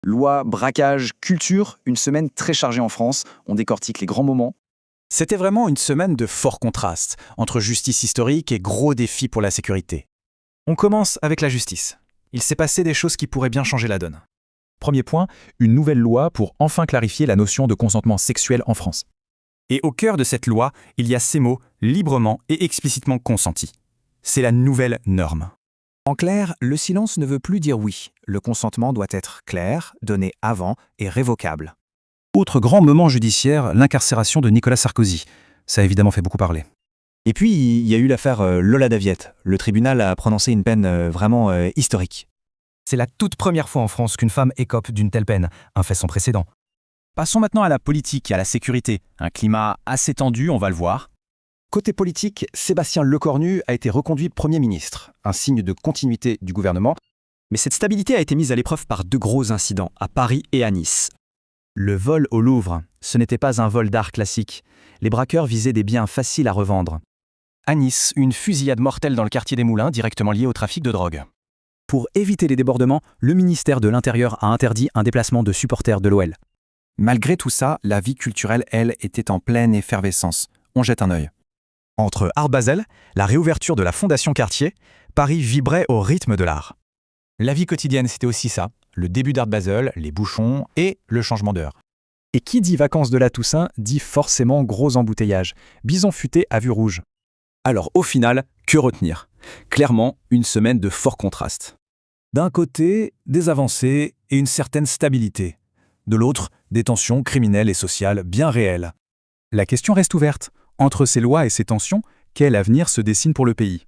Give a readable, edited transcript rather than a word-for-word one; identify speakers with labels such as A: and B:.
A: Loi, braquage, culture, une semaine très chargée en France. On décortique les grands moments.
B: C'était vraiment une semaine de fort contraste, entre justice historique et gros défis pour la sécurité. On commence avec la justice. Il s'est passé des choses qui pourraient bien changer la donne.
C: Premier point, une nouvelle loi pour enfin clarifier la notion de consentement sexuel en France.
B: Et au cœur de cette loi, il y a ces mots « librement et explicitement consenti ». C'est la nouvelle norme.
D: En clair, le silence ne veut plus dire oui. Le consentement doit être clair, donné avant et révocable.
C: Autre grand moment judiciaire, l'incarcération de Nicolas Sarkozy. Ça a évidemment fait beaucoup parler.
A: Et puis, il y a eu l'affaire Lola Daviette. Le tribunal a prononcé une peine vraiment historique.
E: C'est la toute première fois en France qu'une femme écope d'une telle peine, un fait sans précédent.
B: Passons maintenant à la politique et à la sécurité. Un climat assez tendu, on va le voir.
F: Côté politique, Sébastien Lecornu a été reconduit Premier ministre, un signe de continuité du gouvernement.
G: Mais cette stabilité a été mise à l'épreuve par deux gros incidents, à Paris et à Nice.
H: Le vol au Louvre, ce n'était pas un vol d'art classique. Les braqueurs visaient des biens faciles à revendre.
E: À Nice, une fusillade mortelle dans le quartier des Moulins directement liée au trafic de drogue.
H: Pour éviter les débordements, le ministère de l'Intérieur a interdit un déplacement de supporters de l'OL.
I: Malgré tout ça, la vie culturelle, elle, était en pleine effervescence. On jette un œil.
B: Entre Art Basel, la réouverture de la Fondation Cartier, Paris vibrait au rythme de l'art. La vie quotidienne, c'était aussi ça. Le début d'Art Basel, les bouchons et le changement d'heure.
C: Et qui dit vacances de la Toussaint dit forcément gros embouteillage. Bison futé à vue rouge.
J: Alors au final, que retenir? Clairement, une semaine de fort contraste.
C: D'un côté, des avancées et une certaine stabilité. De l'autre, des tensions criminelles et sociales bien réelles. La question reste ouverte. Entre ces lois et ces tensions, quel avenir se dessine pour le pays ?